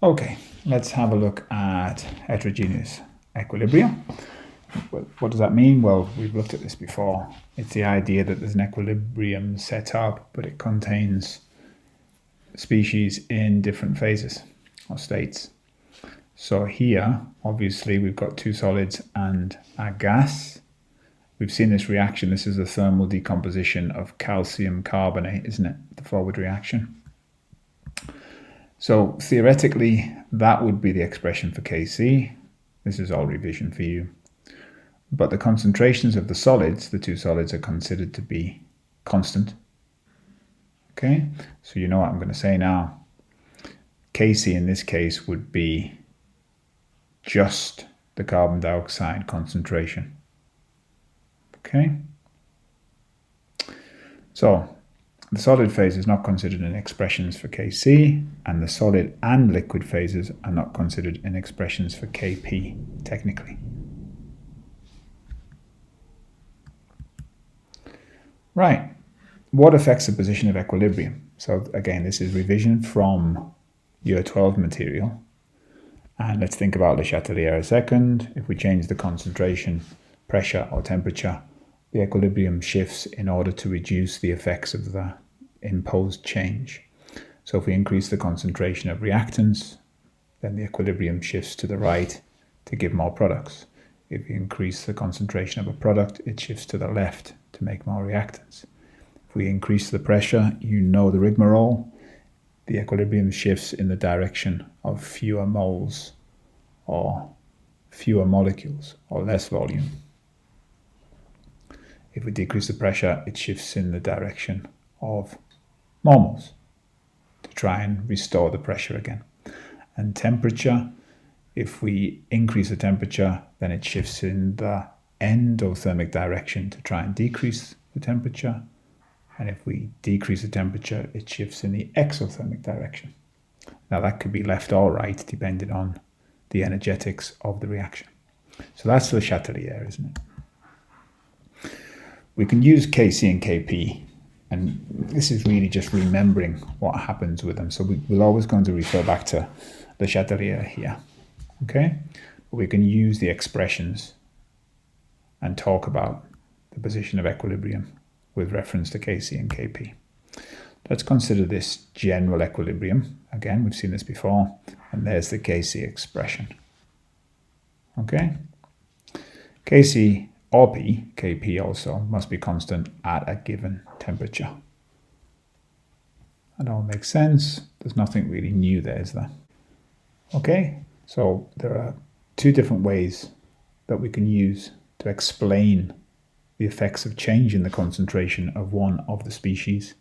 Okay, let's have a look at heterogeneous equilibria. What does that mean? Well, we've looked at this before. It's the idea that there's an equilibrium set up, but it contains species in different phases or states. So here, obviously, we've got two solids and a gas. We've seen this reaction. This is the thermal decomposition of calcium carbonate, isn't it? The forward reaction. So theoretically, that would be the expression for Kc. This is all revision for you. But the concentrations of the solids, the two solids, are considered to be constant. Okay, so you know what I'm going to say now. Kc in this case would be just the carbon dioxide concentration. Okay, so the solid phase is not considered in expressions for Kc, and the solid and liquid phases are not considered in expressions for Kp, technically. Right, what affects the position of equilibrium? So again, this is revision from year 12 material. And let's think about Le Chatelier a second. If we change the concentration, pressure or temperature, the equilibrium shifts in order to reduce the effects of the imposed change. So if we increase the concentration of reactants, then the equilibrium shifts to the right to give more products. If we increase the concentration of a product, it shifts to the left to make more reactants. If we increase the pressure, you know the rigmarole, the equilibrium shifts in the direction of fewer moles or fewer molecules or less volume. If we decrease the pressure, it shifts in the direction of more moles to try and restore the pressure again. And temperature, if we increase the temperature, then it shifts in the endothermic direction to try and decrease the temperature. And if we decrease the temperature, it shifts in the exothermic direction. Now that could be left or right, depending on the energetics of the reaction. So that's Le Chatelier, isn't it? We can use Kc and Kp, and this is really just remembering what happens with them. So we're always going to refer back to Le Chatelier here, okay? But we can use the expressions and talk about the position of equilibrium with reference to Kc and Kp. Let's consider this general equilibrium. Again, we've seen this before, and there's the Kc expression. Okay? Kc or P, Kp also, must be constant at a given temperature. That all makes sense. There's nothing really new there, is there? Okay, so there are two different ways that we can use to explain the effects of change in the concentration of one of the species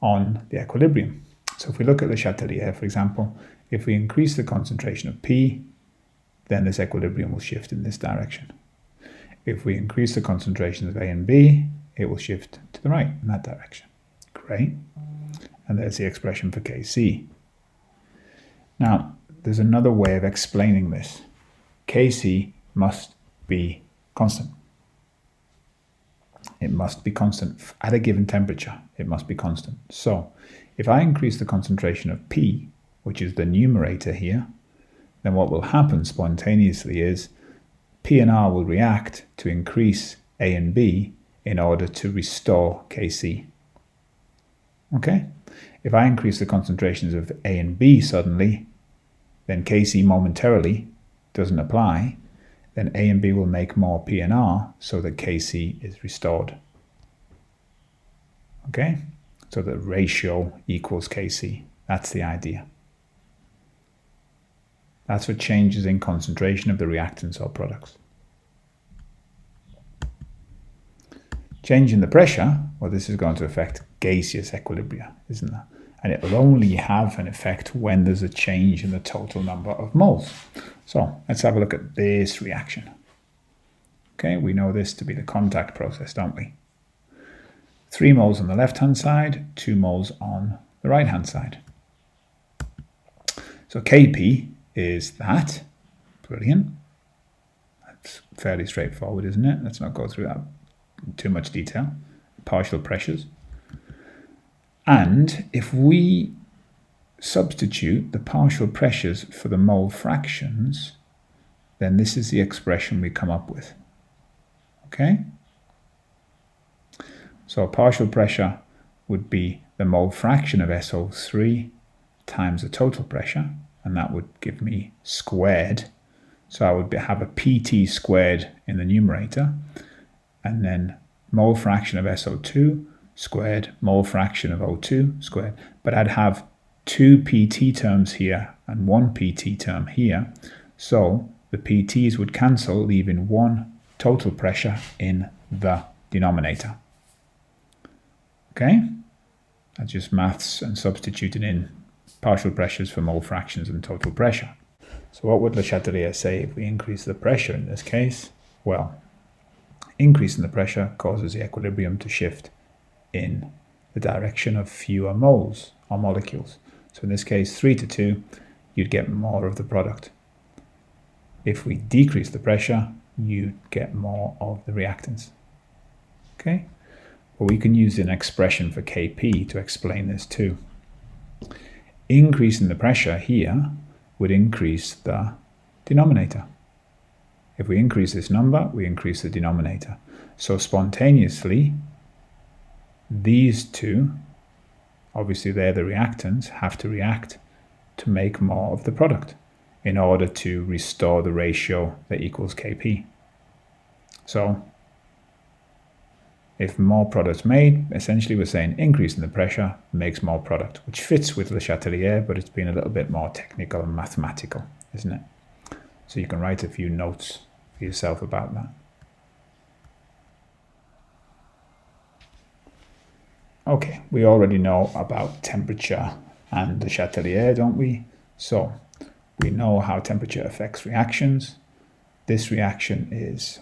on the equilibrium. So if we look at Le Chatelier, for example, if we increase the concentration of P, then this equilibrium will shift in this direction. If we increase the concentrations of A and B, it will shift to the right in that direction. Great. And there's the expression for Kc. Now, there's another way of explaining this. Kc must be constant. It must be constant at a given temperature. It must be constant. So if I increase the concentration of P, which is the numerator here, then what will happen spontaneously is P and R will react to increase A and B in order to restore Kc. Okay? If I increase the concentrations of A and B suddenly, then Kc momentarily doesn't apply, then A and B will make more P and R so that Kc is restored. Okay? So the ratio equals Kc. That's the idea. That's for changes in concentration of the reactants or products. Change in the pressure, well, this is going to affect gaseous equilibria, isn't it? And it will only have an effect when there's a change in the total number of moles. So let's have a look at this reaction. Okay, we know this to be the contact process, don't we? 3 moles on the left-hand side, 2 moles on the right-hand side. So Kp is that. Brilliant. That's fairly straightforward, isn't it? Let's not go through that in too much detail. Partial pressures. And if we substitute the partial pressures for the mole fractions, then this is the expression we come up with. Okay? So partial pressure would be the mole fraction of SO3 times the total pressure, and that would give me squared. So I would have a PT squared in the numerator, and then mole fraction of SO2 squared, mole fraction of O2 squared. But I'd have two PT terms here and one PT term here. So the PTs would cancel, leaving one total pressure in the denominator. Okay? That's just maths and substituting in partial pressures for mole fractions and total pressure. So what would Le Chatelier say if we increase the pressure in this case? Well, increasing the pressure causes the equilibrium to shift in the direction of fewer moles or molecules. So in this case, 3 to 2, you'd get more of the product. If we decrease the pressure, you'd get more of the reactants. Okay? Well, we can use an expression for Kp to explain this too. Increasing the pressure here would increase the denominator. If we increase this number, we increase the denominator. So spontaneously, these two, obviously they're the reactants, have to react to make more of the product in order to restore the ratio that equals Kp. So if more product's made, essentially we're saying increasing the pressure makes more product, which fits with Le Chatelier, but it's been a little bit more technical and mathematical, isn't it? So you can write a few notes for yourself about that. Okay, we already know about temperature and Le Chatelier, don't we? So we know how temperature affects reactions. This reaction is,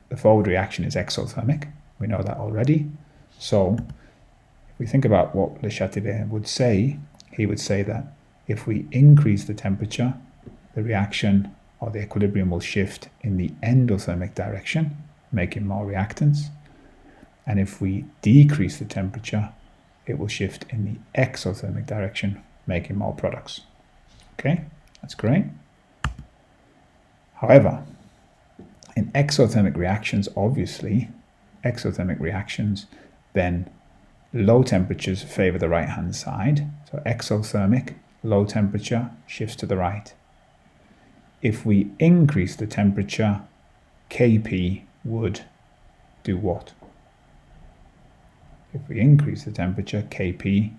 the forward reaction is exothermic. We know that already. So if we think about what Le Chatelier would say, he would say that if we increase the temperature, the reaction or the equilibrium will shift in the endothermic direction, making more reactants. And if we decrease the temperature, it will shift in the exothermic direction, making more products. Okay, that's great. However, in exothermic reactions, obviously, exothermic reactions, then low temperatures favor the right hand side. So exothermic, low temperature, shifts to the right. If we increase the temperature, Kp would do what? If we increase the temperature, Kp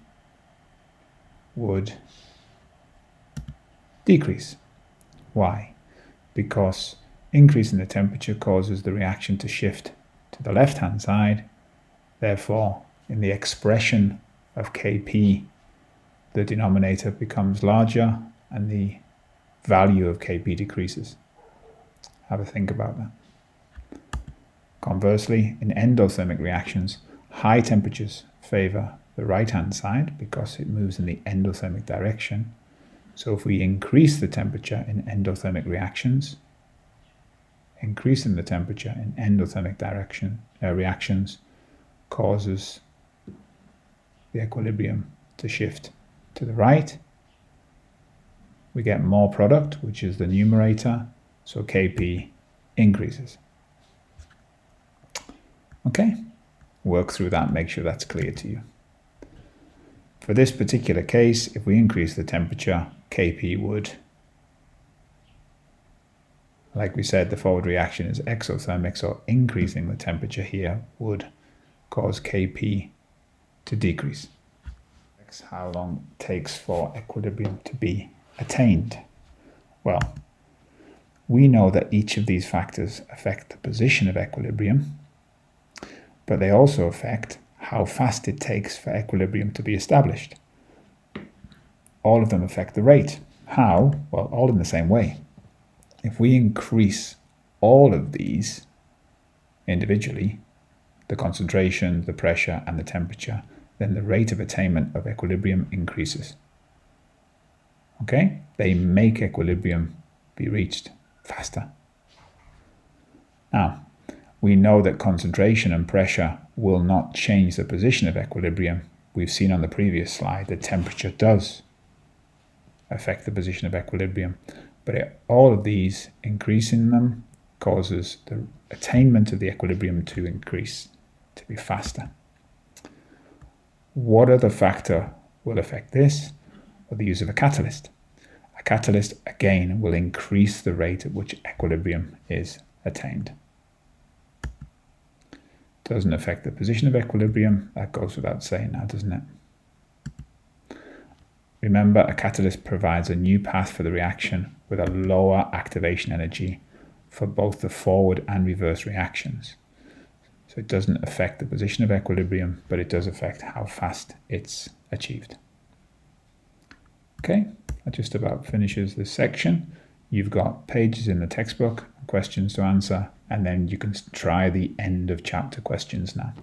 would decrease. Why? Because increasing the temperature causes the reaction to shift to the left-hand side. Therefore, in the expression of Kp, the denominator becomes larger and the value of Kp decreases. Have a think about that. Conversely, in endothermic reactions, high temperatures favor the right-hand side because it moves in the endothermic direction. So if we increase the temperature in endothermic reactions, increasing the temperature in endothermic reactions causes the equilibrium to shift to the right. We get more product, which is the numerator, so Kp increases. Okay, work through that, make sure that's clear to you. For this particular case, if we increase the temperature, Kp would, like we said, the forward reaction is exothermic, so increasing the temperature here would cause Kp to decrease. How long it takes for equilibrium to be attained? Well, we know that each of these factors affect the position of equilibrium, but they also affect how fast it takes for equilibrium to be established. All of them affect the rate. How? Well, all in the same way. If we increase all of these individually, the concentration, the pressure, and the temperature, then the rate of attainment of equilibrium increases. Okay? They make equilibrium be reached faster. Now, we know that concentration and pressure will not change the position of equilibrium. We've seen on the previous slide that temperature does. affect the position of equilibrium. But all of these, increasing them, causes the attainment of the equilibrium to increase, to be faster. What other factor will affect this? Well, the use of a catalyst. A catalyst, again, will increase the rate at which equilibrium is attained. Doesn't affect the position of equilibrium. That goes without saying now, doesn't it? Remember, a catalyst provides a new path for the reaction with a lower activation energy for both the forward and reverse reactions. So it doesn't affect the position of equilibrium, but it does affect how fast it's achieved. Okay, that just about finishes this section. You've got pages in the textbook, questions to answer, and then you can try the end of chapter questions now.